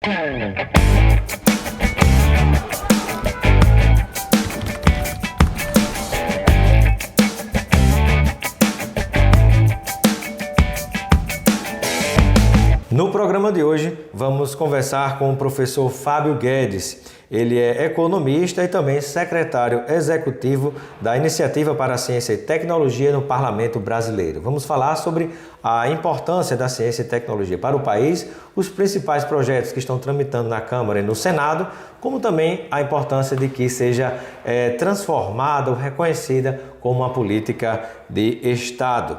No programa de hoje, vamos conversar com o professor Fábio Guedes. Ele é economista e também secretário executivo da Iniciativa para a Ciência e Tecnologia no Parlamento Brasileiro. Vamos falar sobre a importância da ciência e tecnologia para o país, os principais projetos que estão tramitando na Câmara e no Senado, como também a importância de que seja transformada ou reconhecida como uma política de Estado.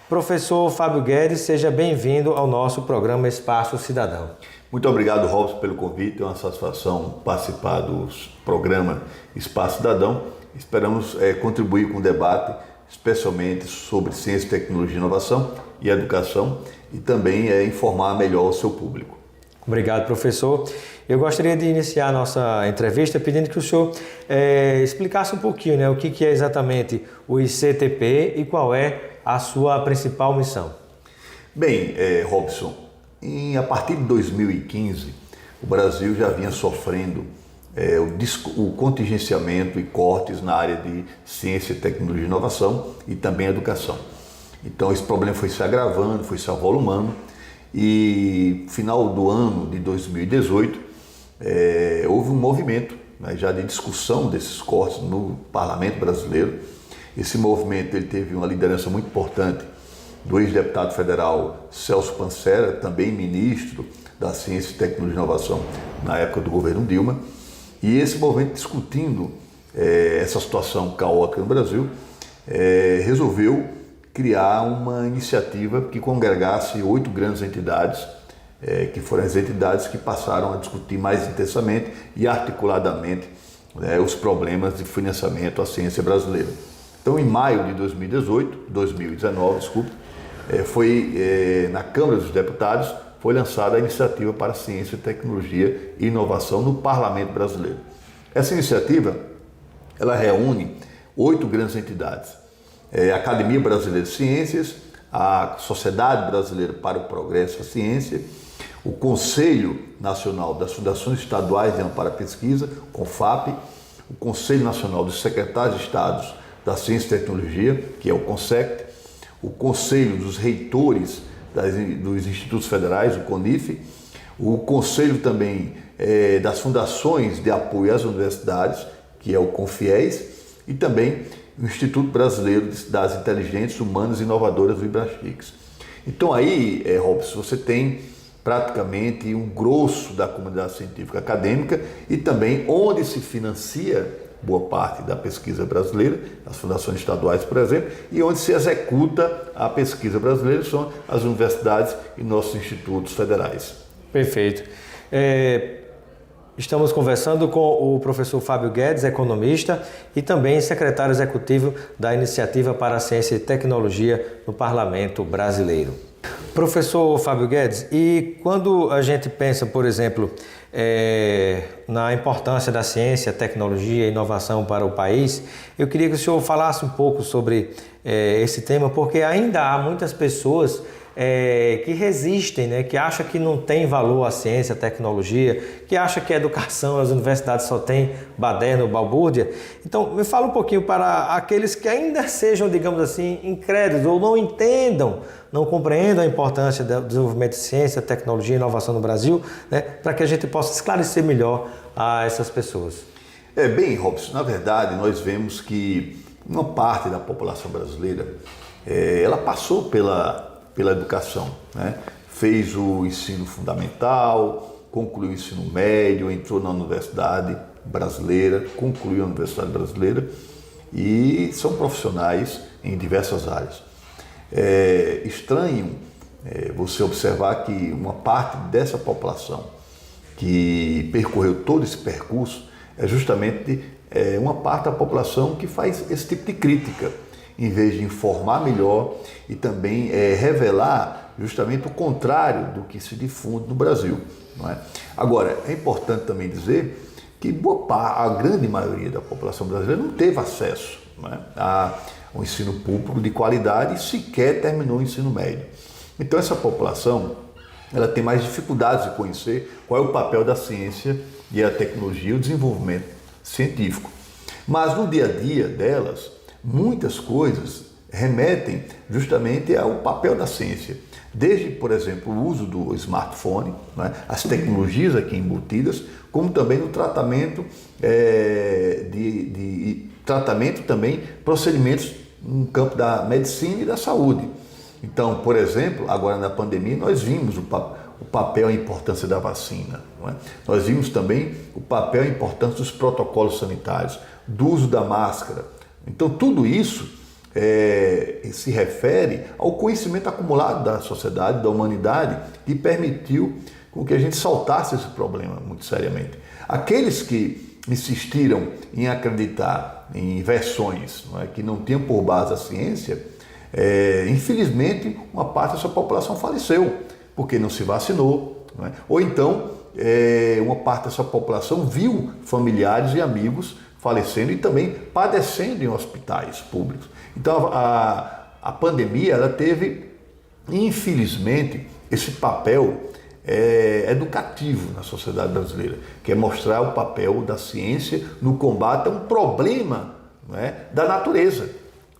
Professor Fábio Guedes, seja bem-vindo ao nosso programa Espaço Cidadão. Muito obrigado, Robson, pelo convite. É uma satisfação participar do programa Espaço Cidadão. Esperamos contribuir com o debate, especialmente sobre ciência, tecnologia, inovação e educação, e também informar melhor o seu público. Obrigado, professor. Eu gostaria de iniciar a nossa entrevista pedindo que o senhor explicasse um pouquinho, o que é exatamente o ICTP e qual é a sua principal missão. Bem, Robson, a partir de 2015, o Brasil já vinha sofrendo o contingenciamento e cortes na área de ciência, tecnologia e inovação e também educação. Então esse problema foi se agravando, foi se avolumando e no final do ano de 2018 houve um movimento já de discussão desses cortes no Parlamento Brasileiro. Esse movimento ele teve uma liderança muito importante do ex-deputado federal Celso Pancera, também ministro da Ciência, Tecnologia e Inovação na época do governo Dilma. E esse movimento, discutindo essa situação caótica no Brasil, resolveu criar uma iniciativa que congregasse 8 grandes entidades, que foram as entidades que passaram a discutir mais intensamente e articuladamente os problemas de financiamento à ciência brasileira. Então, em maio de 2019, na Câmara dos Deputados, foi lançada a Iniciativa para a Ciência, Tecnologia e Inovação no Parlamento Brasileiro. Essa iniciativa, ela reúne 8 grandes entidades. A Academia Brasileira de Ciências, a Sociedade Brasileira para o Progresso da Ciência, o Conselho Nacional das Fundações Estaduais de Amparo à Pesquisa, CONFAP, o Conselho Nacional dos Secretários de Estados da Ciência e Tecnologia, que é o CONSECT, o Conselho dos Reitores dos Institutos Federais, o CONIF, o Conselho também das Fundações de Apoio às Universidades, que é o CONFIES, e também o Instituto Brasileiro de Cidades Inteligentes, Humanas e Inovadoras, o IBRASFIX. Então aí, Robson, você tem praticamente um grosso da comunidade científica acadêmica e também onde se financia boa parte da pesquisa brasileira, as fundações estaduais, por exemplo, e onde se executa a pesquisa brasileira são as universidades e nossos institutos federais. Perfeito. Estamos conversando com o professor Fábio Guedes, economista e também secretário executivo da Iniciativa para a Ciência e Tecnologia no Parlamento Brasileiro. Professor Fábio Guedes, e quando a gente pensa, por exemplo, na importância da ciência, tecnologia e inovação para o país, eu queria que o senhor falasse um pouco sobre esse tema, porque ainda há muitas pessoas que resistem, que acham que não tem valor a ciência, a tecnologia, que acham que a educação, as universidades só tem baderna ou balbúrdia. Então, me fala um pouquinho para aqueles que ainda sejam, digamos assim, incrédulos ou não entendam, não compreendam a importância do desenvolvimento de ciência, tecnologia e inovação no Brasil, para que a gente possa esclarecer melhor a essas pessoas. Bem, Robson, na verdade, nós vemos que uma parte da população brasileira, ela passou pela educação, fez o ensino fundamental, concluiu o ensino médio, entrou na universidade brasileira, concluiu a universidade brasileira e são profissionais em diversas áreas. É estranho você observar que uma parte dessa população que percorreu todo esse percurso é justamente uma parte da população que faz esse tipo de crítica, em vez de informar melhor e também revelar justamente o contrário do que se difunde no Brasil. Não é? Agora, é importante também dizer que a grande maioria da população brasileira não teve acesso, não é, ao ensino público de qualidade e sequer terminou o ensino médio. Então essa população, ela tem mais dificuldades de conhecer qual é o papel da ciência e a tecnologia e o desenvolvimento científico. Mas no dia a dia delas, muitas coisas remetem justamente ao papel da ciência. Desde, por exemplo, o uso do smartphone, né, as tecnologias aqui embutidas, como também no tratamento, tratamento também, procedimentos no campo da medicina e da saúde. Então, por exemplo, agora na pandemia, nós vimos o papel e a importância da vacina. Não é? Nós vimos também o papel e a importância dos protocolos sanitários, do uso da máscara. Então, tudo isso se refere ao conhecimento acumulado da sociedade, da humanidade, que permitiu com que a gente saltasse esse problema muito seriamente. Aqueles que insistiram em acreditar em versões, não é, que não tinham por base a ciência, infelizmente uma parte dessa população faleceu, porque não se vacinou, não é? Ou então uma parte dessa população viu familiares e amigos falecendo e também padecendo em hospitais públicos. Então a pandemia ela teve, infelizmente, esse papel educativo na sociedade brasileira, que é mostrar o papel da ciência no combate a um problema, não é, da natureza.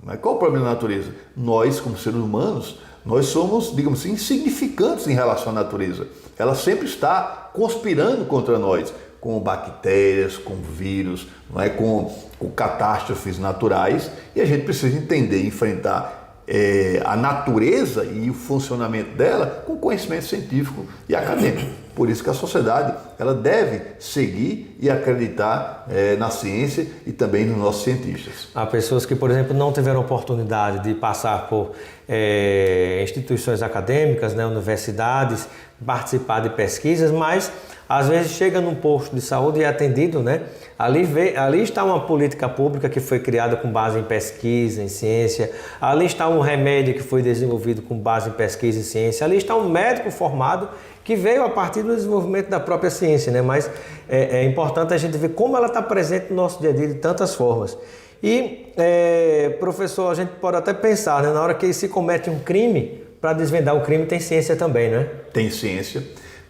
Não é? Qual é o problema da natureza? Nós, como seres humanos, nós somos, digamos assim, insignificantes em relação à natureza. Ela sempre está conspirando contra nós, com bactérias, com vírus, não é? com catástrofes naturais, e a gente precisa entender e enfrentar a natureza e o funcionamento dela com conhecimento científico e acadêmico. Por isso que a sociedade ela deve seguir e acreditar na ciência e também nos nossos cientistas. Há pessoas que, por exemplo, não tiveram oportunidade de passar por instituições acadêmicas, né, universidades, participar de pesquisas, mas às vezes chega num posto de saúde e é atendido, né? Ali está uma política pública que foi criada com base em pesquisa, em ciência. Ali está um remédio que foi desenvolvido com base em pesquisa e ciência. Ali está um médico formado que veio a partir do desenvolvimento da própria ciência, né? Mas é importante a gente ver como ela está presente no nosso dia a dia de tantas formas. E, professor, a gente pode até pensar, né? Na hora que se comete um crime, para desvendar o crime tem ciência também, né? Tem ciência,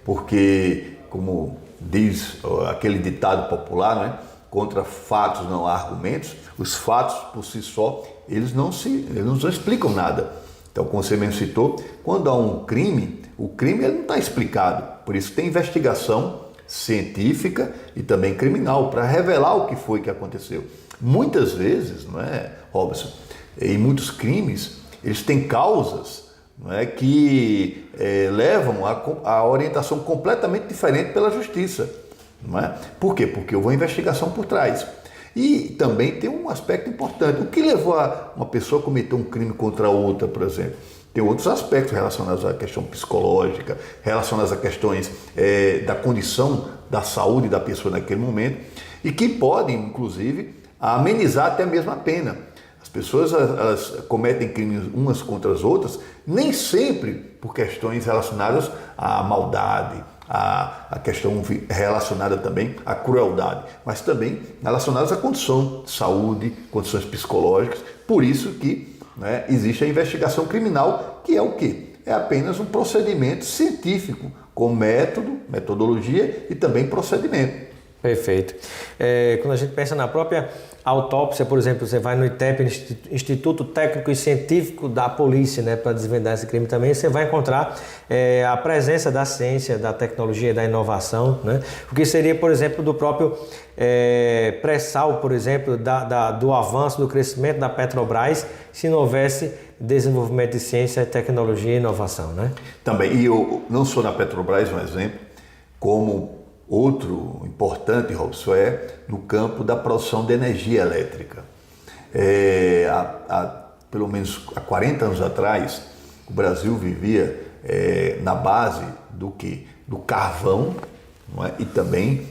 porque, como diz aquele ditado popular, né? Contra fatos não há argumentos. Os fatos por si só, eles não explicam nada. Então, como você mesmo citou, quando há um crime, o crime ele não está explicado. Por isso tem investigação científica e também criminal para revelar o que foi que aconteceu. Muitas vezes, não é, Robson, em muitos crimes, eles têm causas, não é, que levam a orientação completamente diferente pela justiça. Não é? Por quê? Porque houve uma investigação por trás. E também tem um aspecto importante. O que levou uma pessoa a cometer um crime contra outra, por exemplo? Tem outros aspectos relacionados à questão psicológica, relacionados a questões da condição da saúde da pessoa naquele momento, e que podem, inclusive, amenizar até mesmo a pena. As pessoas elas cometem crimes umas contra as outras, nem sempre por questões relacionadas à maldade, a questão relacionada também à crueldade, mas também relacionadas à condição de saúde, condições psicológicas. Por isso que, né, existe a investigação criminal, que é o quê? É apenas um procedimento científico, com método, metodologia e também procedimento. Perfeito. Quando a gente pensa na própria autópsia, por exemplo, você vai no ITEP, Instituto Técnico e Científico da Polícia, né, para desvendar esse crime também, você vai encontrar a presença da ciência, da tecnologia, da inovação, né? O que seria, por exemplo, do próprio pré-sal, por exemplo, do avanço, do crescimento da Petrobras, se não houvesse desenvolvimento de ciência, tecnologia e inovação, né? Também, e eu não sou na Petrobras, um exemplo, como outro importante, Robson, no campo da produção de energia elétrica. Pelo menos há 40 anos atrás, o Brasil vivia na base do quê? Do carvão, não é? E também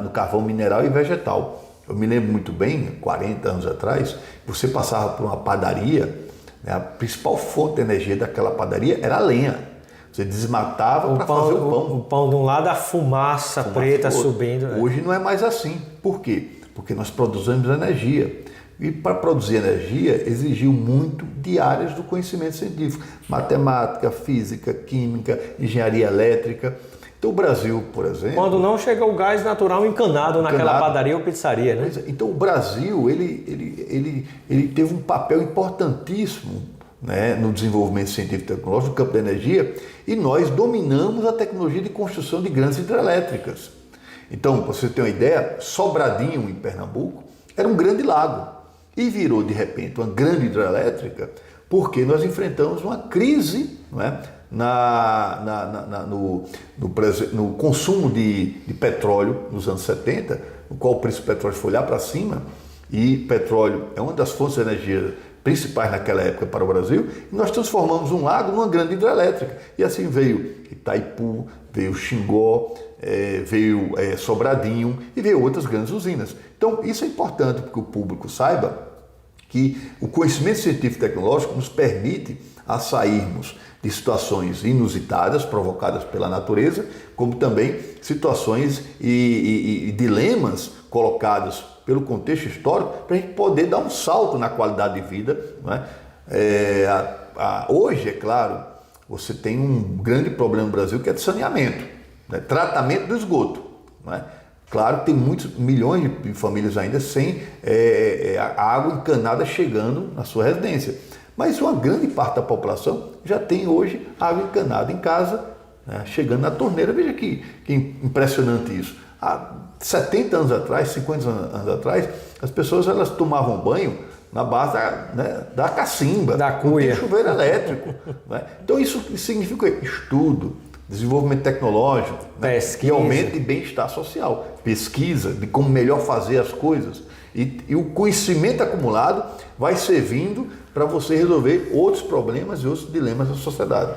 no carvão mineral e vegetal. Eu me lembro muito bem, 40 anos atrás, você passava por uma padaria, né? A principal fonte de energia daquela padaria era a lenha. Você desmatava para fazer o pão. O pão de um lado, a fumaça preta subindo. Né? Hoje não é mais assim. Por quê? Porque nós produzimos energia. E para produzir energia exigiu muito de áreas do conhecimento científico, matemática, física, química, engenharia elétrica. Então o Brasil, por exemplo... Quando não chega o gás natural encanado naquela padaria ou pizzaria, né? Então o Brasil ele teve um papel importantíssimo, né, no desenvolvimento científico e tecnológico no campo da energia, e nós dominamos a tecnologia de construção de grandes hidrelétricas. Então, para você ter uma ideia, Sobradinho, em Pernambuco, era um grande lago e virou de repente uma grande hidrelétrica porque nós enfrentamos uma crise, não é? No consumo de petróleo nos anos 70, no qual o preço do petróleo foi lá para cima, e petróleo é uma das fontes de energia principais naquela época para o Brasil, e nós transformamos um lago numa grande hidrelétrica. E assim veio Itaipu, veio Xingó, veio Sobradinho e veio outras grandes usinas. Então isso é importante porque o público saiba que o conhecimento científico e tecnológico nos permite a sairmos de situações inusitadas provocadas pela natureza, como também situações e dilemas colocados pelo contexto histórico para a gente poder dar um salto na qualidade de vida, não é? Hoje, é claro, você tem um grande problema no Brasil que é de saneamento, né? Tratamento do esgoto, não é? Claro que tem muitos milhões de famílias ainda sem a água encanada chegando na sua residência. Mas uma grande parte da população já tem hoje água encanada em casa, né, chegando na torneira. Veja que impressionante isso. Há 70 anos atrás, 50 anos atrás, as pessoas elas tomavam banho na base da cacimba, da cuia, não tem chuveiro elétrico. Né? Então isso significa estudo, desenvolvimento tecnológico, né? E aumento de bem-estar social, pesquisa de como melhor fazer as coisas. E o conhecimento acumulado vai servindo para você resolver outros problemas e outros dilemas da sociedade.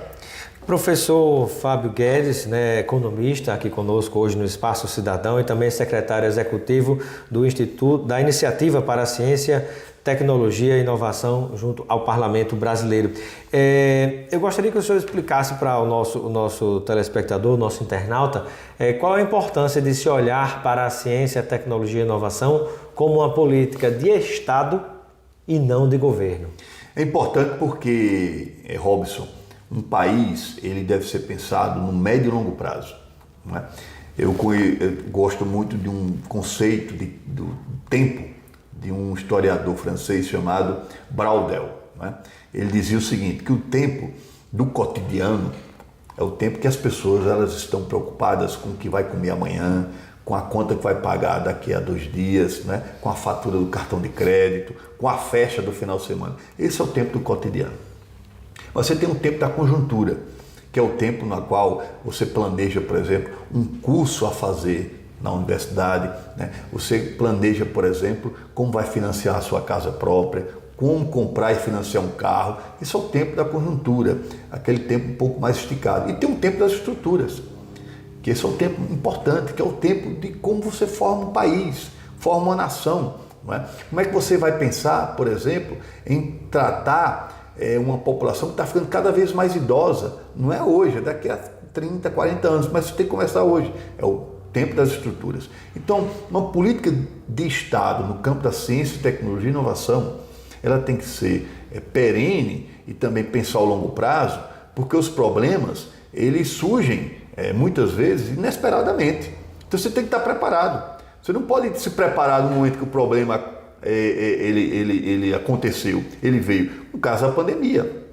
Professor Fábio Guedes, né, economista, aqui conosco hoje no Espaço Cidadão e também secretário executivo do Instituto da Iniciativa para a Ciência, Tecnologia e Inovação junto ao Parlamento Brasileiro. Eu gostaria que o senhor explicasse para o nosso telespectador, o nosso internauta, qual a importância de se olhar para a ciência, tecnologia e inovação como uma política de Estado e não de governo. É importante porque, Robson, um país ele deve ser pensado no médio e longo prazo. Não é? Eu gosto muito de um conceito do tempo de um historiador francês chamado Braudel. Não é? Ele dizia o seguinte, que o tempo do cotidiano é o tempo que as pessoas elas estão preocupadas com o que vai comer amanhã, com a conta que vai pagar daqui a 2 dias, né? Com a fatura do cartão de crédito, com a festa do final de semana. Esse é o tempo do cotidiano. Você tem um tempo da conjuntura, que é o tempo no qual você planeja, por exemplo, um curso a fazer na universidade, né? Você planeja, por exemplo, como vai financiar a sua casa própria, como comprar e financiar um carro. Esse é o tempo da conjuntura, aquele tempo um pouco mais esticado. E tem um tempo das estruturas, que esse é um tempo importante, que é o tempo de como você forma um país, forma uma nação. Não é? Como é que você vai pensar, por exemplo, em tratar uma população que está ficando cada vez mais idosa? Não é hoje, é daqui a 30, 40 anos, mas você tem que começar hoje. É o tempo das estruturas. Então, uma política de Estado no campo da ciência, tecnologia e inovação, ela tem que ser perene e também pensar ao longo prazo, porque os problemas, eles surgem muitas vezes inesperadamente. Então você tem que estar preparado. Você não pode se preparar no momento que o problema ele aconteceu, ele veio. No caso da pandemia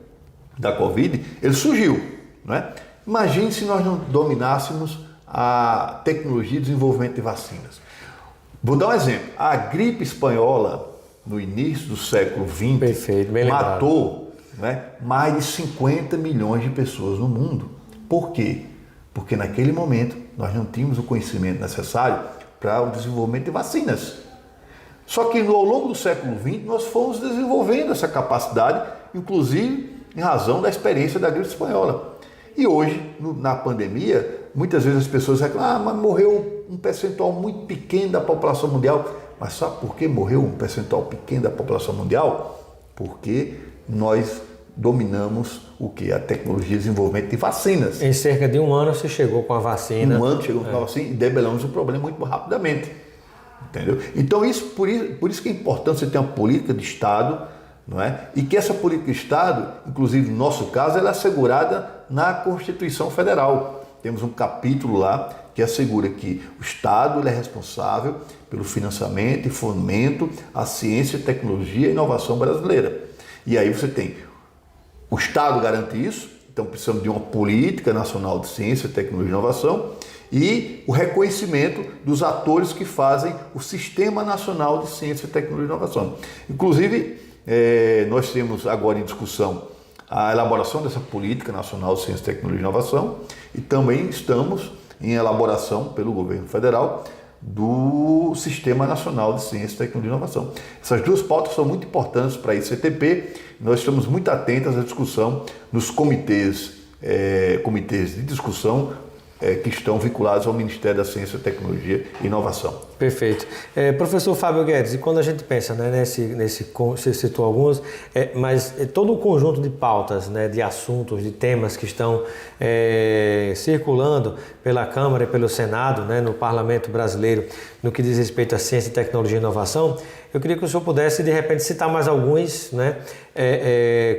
da Covid, ele surgiu. Não é? Imagine se nós não dominássemos a tecnologia de desenvolvimento de vacinas. Vou dar um exemplo. A gripe espanhola, no início do século XX, perfeito, bem matou, né, mais de 50 milhões de pessoas no mundo. Por quê? Porque naquele momento nós não tínhamos o conhecimento necessário para o desenvolvimento de vacinas. Só que ao longo do século XX nós fomos desenvolvendo essa capacidade, inclusive em razão da experiência da gripe espanhola. E hoje, na pandemia, muitas vezes as pessoas reclamam, mas morreu um percentual muito pequeno da população mundial. Mas sabe por que morreu um percentual pequeno da população mundial? Porque nós dominamos o que? A tecnologia de desenvolvimento de vacinas. Em cerca de 1 ano você chegou com a vacina. 1 ano chegou com a vacina e debelamos o problema muito rapidamente. Entendeu? Então, por isso que é importante você ter uma política de Estado, não é? E que essa política de Estado, inclusive no nosso caso, ela é assegurada na Constituição Federal. Temos um capítulo lá que assegura que o Estado ele é responsável pelo financiamento e fomento à ciência, tecnologia e inovação brasileira. E aí você tem o Estado garante isso, então precisamos de uma política nacional de ciência, tecnologia e inovação e o reconhecimento dos atores que fazem o Sistema Nacional de Ciência, Tecnologia e Inovação. Inclusive, nós temos agora em discussão a elaboração dessa Política Nacional de Ciência, Tecnologia e Inovação e também estamos em elaboração pelo governo federal do Sistema Nacional de Ciência, Tecnologia e Inovação. Essas duas pautas são muito importantes para a ICTP. Nós estamos muito atentos à discussão nos comitês de discussão que estão vinculados ao Ministério da Ciência, Tecnologia e Inovação. Perfeito. Professor Fábio Guedes, e quando a gente pensa, né, você citou alguns, mas todo o conjunto de pautas, né, de assuntos, de temas que estão circulando pela Câmara e pelo Senado, né, no Parlamento brasileiro, no que diz respeito à ciência, tecnologia e inovação, eu queria que o senhor pudesse, de repente, citar mais alguns, né,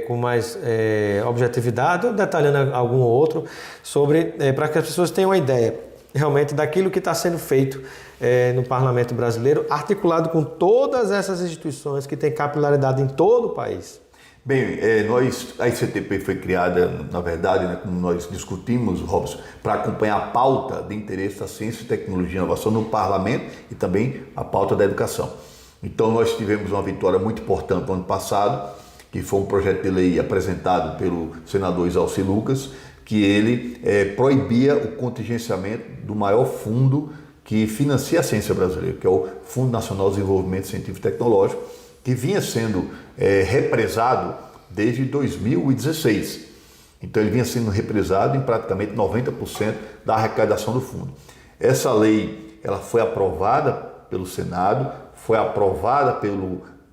com mais objetividade, ou detalhando algum ou outro, para que as pessoas tenham uma ideia realmente daquilo que está sendo feito no Parlamento brasileiro, articulado com todas essas instituições que têm capilaridade em todo o país. Bem, a ICTP foi criada, na verdade, né, como nós discutimos, Robson, para acompanhar a pauta de interesse da ciência, tecnologia e inovação no Parlamento e também a pauta da educação. Então, nós tivemos uma vitória muito importante no ano passado, que foi um projeto de lei apresentado pelo senador Isalci Lucas, que ele proibia o contingenciamento do maior fundo que financia a ciência brasileira, que é o Fundo Nacional de Desenvolvimento Científico e Tecnológico, que vinha sendo represado desde 2016. Então ele vinha sendo represado em praticamente 90% da arrecadação do fundo. Essa lei ela foi aprovada pelo Senado, foi aprovada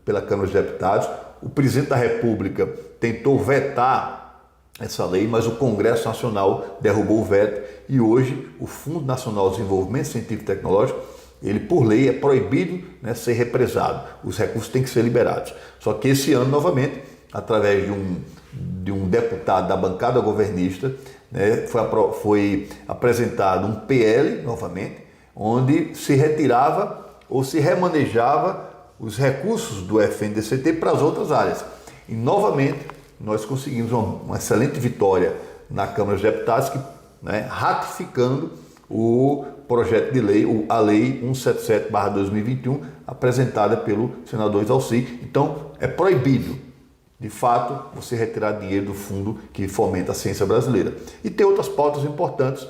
pela Câmara dos Deputados. O presidente da República tentou vetar essa lei, mas o Congresso Nacional derrubou o veto e hoje o Fundo Nacional de Desenvolvimento Científico e Tecnológico, ele por lei é proibido, né, ser represado. Os recursos têm que ser liberados. Só que esse ano, novamente, através de um deputado da bancada governista, né, foi apresentado um PL, novamente, onde se retirava ou se remanejava os recursos do FNDCT para as outras áreas. E, novamente, nós conseguimos uma excelente vitória na Câmara dos Deputados, né, ratificando o projeto de lei, a Lei 177/2021, apresentada pelo senador Isalci. Então, é proibido, de fato, você retirar dinheiro do fundo que fomenta a ciência brasileira. E tem outras pautas importantes,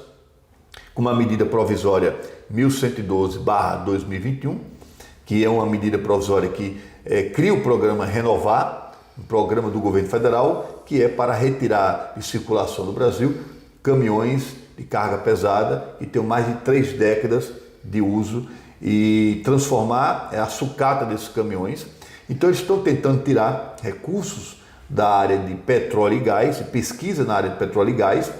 como a medida provisória 1112/2021, que é uma medida provisória que cria o programa Renovar, um programa do governo federal, que é para retirar de circulação no Brasil caminhões de carga pesada e tem mais de 3 décadas de uso e transformar a sucata desses caminhões. Então eles estão tentando tirar recursos da área de petróleo e gás, pesquisa na área de petróleo e gás,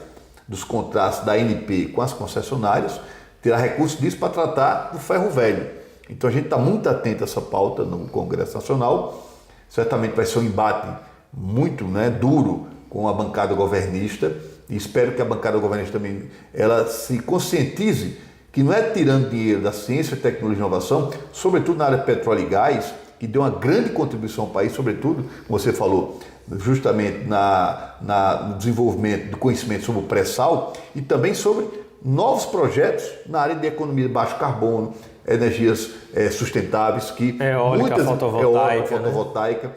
dos contratos da ANP com as concessionárias, tirar recursos disso para tratar do ferro velho. Então a gente está muito atento a essa pauta no Congresso Nacional. Certamente vai ser um embate muito, né, duro com a bancada governista e espero que a bancada governista também ela se conscientize que não é tirando dinheiro da ciência, tecnologia e inovação, sobretudo na área de petróleo e gás, que deu uma grande contribuição ao país, sobretudo, como você falou, justamente no desenvolvimento do conhecimento sobre o pré-sal e também sobre novos projetos na área de economia de baixo carbono, energias sustentáveis, que eólica, fotovoltaica, né?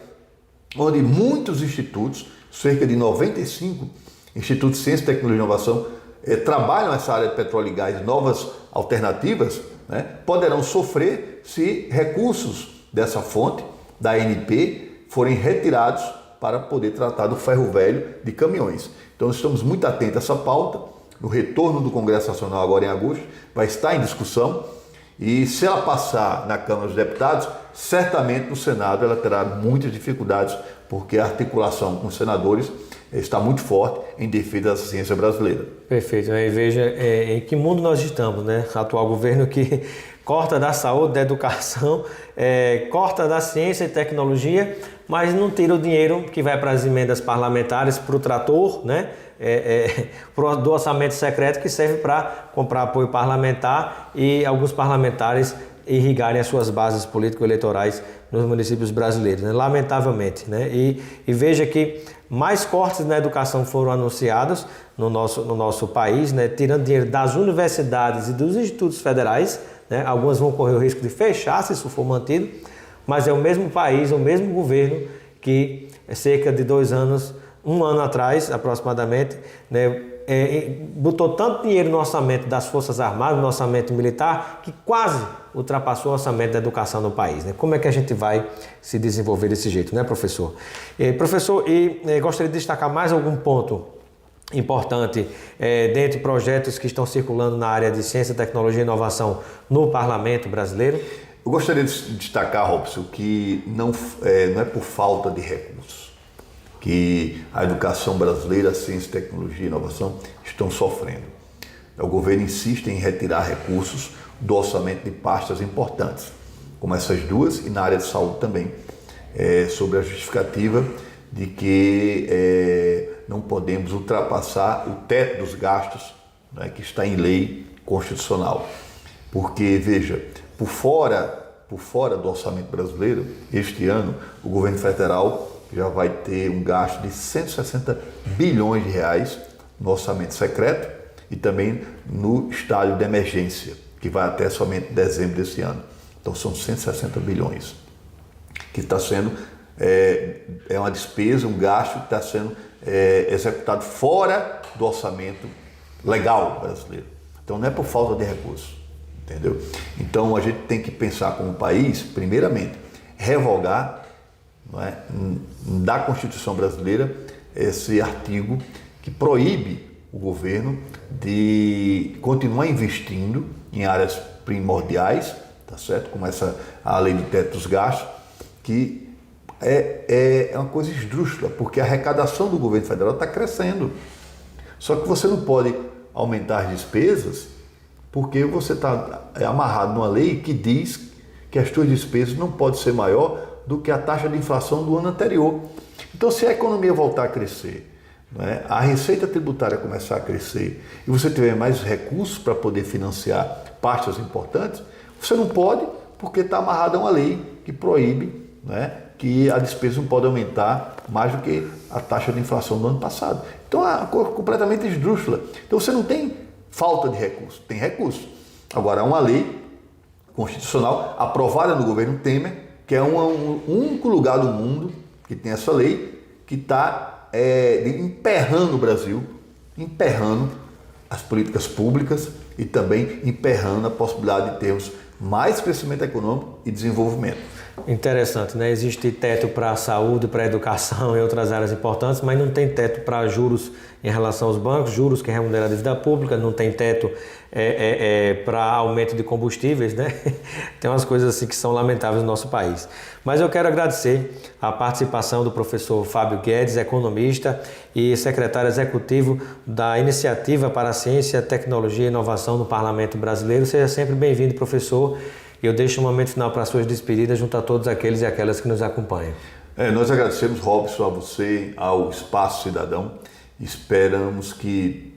Onde muitos institutos, cerca de 95 institutos de ciência, tecnologia e inovação, trabalham nessa área de petróleo e gás, novas alternativas, né, poderão sofrer se recursos dessa fonte, da ANP, forem retirados para poder tratar do ferro velho de caminhões. Então estamos muito atentos a essa pauta. No retorno do Congresso Nacional agora em agosto, vai estar em discussão. E se ela passar na Câmara dos Deputados, certamente no Senado ela terá muitas dificuldades, porque a articulação com os senadores está muito forte em defesa da ciência brasileira. Perfeito. E veja em que mundo nós estamos, né? O atual governo que corta da saúde, da educação, corta da ciência e tecnologia, mas não tira o dinheiro que vai para as emendas parlamentares, para o trator, né? Do orçamento secreto, que serve para comprar apoio parlamentar e alguns parlamentares irrigarem as suas bases político-eleitorais nos municípios brasileiros, né? Lamentavelmente, né? E veja que mais cortes na educação foram anunciados no nosso país, né? Tirando dinheiro das universidades e dos institutos federais, né? Algumas vão correr o risco de fechar se isso for mantido, mas é o mesmo país, o mesmo governo que cerca de 2 anos, 1 ano atrás aproximadamente, né? Botou tanto dinheiro no orçamento das Forças Armadas, no orçamento militar, que quase ultrapassou o orçamento da educação no país, né? Como é que a gente vai se desenvolver desse jeito, né, professor? Professor, gostaria de destacar mais algum ponto importante dentre projetos que estão circulando na área de ciência, tecnologia e inovação no Parlamento brasileiro? Eu gostaria de destacar, Robson, que não é por falta de recursos que a educação brasileira, a ciência, tecnologia e inovação estão sofrendo. O governo insiste em retirar recursos do orçamento de pastas importantes, como essas duas, e na área de saúde também, sobre a justificativa de que não podemos ultrapassar o teto dos gastos, né, que está em lei constitucional. Porque, veja, por fora do orçamento brasileiro, este ano, o governo federal já vai ter um gasto de 160 bilhões de reais no orçamento secreto e também no estágio de emergência, que vai até somente dezembro desse ano. Então são 160 bilhões, que está sendo, uma despesa, um gasto que está sendo executado fora do orçamento legal brasileiro. Então não é por falta de recursos, entendeu? Então a gente tem que pensar como país, primeiramente, revogar, não é, da Constituição brasileira esse artigo que proíbe o governo de continuar investindo em áreas primordiais, tá certo? Como a lei do teto dos gastos, que é uma coisa esdrúxula, porque a arrecadação do governo federal está crescendo. Só que você não pode aumentar as despesas porque você está amarrado numa lei que diz que as suas despesas não podem ser maior do que a taxa de inflação do ano anterior. Então, se a economia voltar a crescer, né, a receita tributária começar a crescer e você tiver mais recursos para poder financiar pastas importantes, você não pode, porque está amarrado a uma lei que proíbe, né, que a despesa não pode aumentar mais do que a taxa de inflação do ano passado. Então, é uma coisa completamente esdrúxula. Então, você não tem falta de recursos, tem recursos. Agora, há uma lei constitucional aprovada no governo Temer, que é um único lugar do mundo que tem essa lei, que está emperrando o Brasil, emperrando as políticas públicas e também emperrando a possibilidade de termos mais crescimento econômico e desenvolvimento. Interessante, né? Existe teto para a saúde, para a educação e outras áreas importantes, mas não tem teto para juros em relação aos bancos, juros que remuneram a dívida pública, não tem teto para aumento de combustíveis, né? Tem umas coisas assim que são lamentáveis no nosso país. Mas eu quero agradecer a participação do professor Fábio Guedes, economista e secretário executivo da Iniciativa para a Ciência, Tecnologia e Inovação no Parlamento Brasileiro. Seja sempre bem-vindo, professor. Eu deixo um momento final para as suas despedidas junto a todos aqueles e aquelas que nos acompanham. Nós agradecemos, Robson, a você, ao Espaço Cidadão. Esperamos que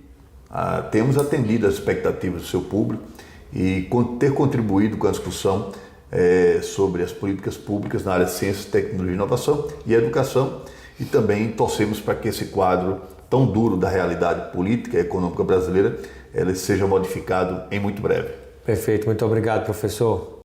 tenhamos atendido as expectativas do seu público e ter contribuído com a discussão sobre as políticas públicas na área de ciência, tecnologia, inovação e educação. E também torcemos para que esse quadro tão duro da realidade política e econômica brasileira ele seja modificado em muito breve. Perfeito, muito obrigado, professor.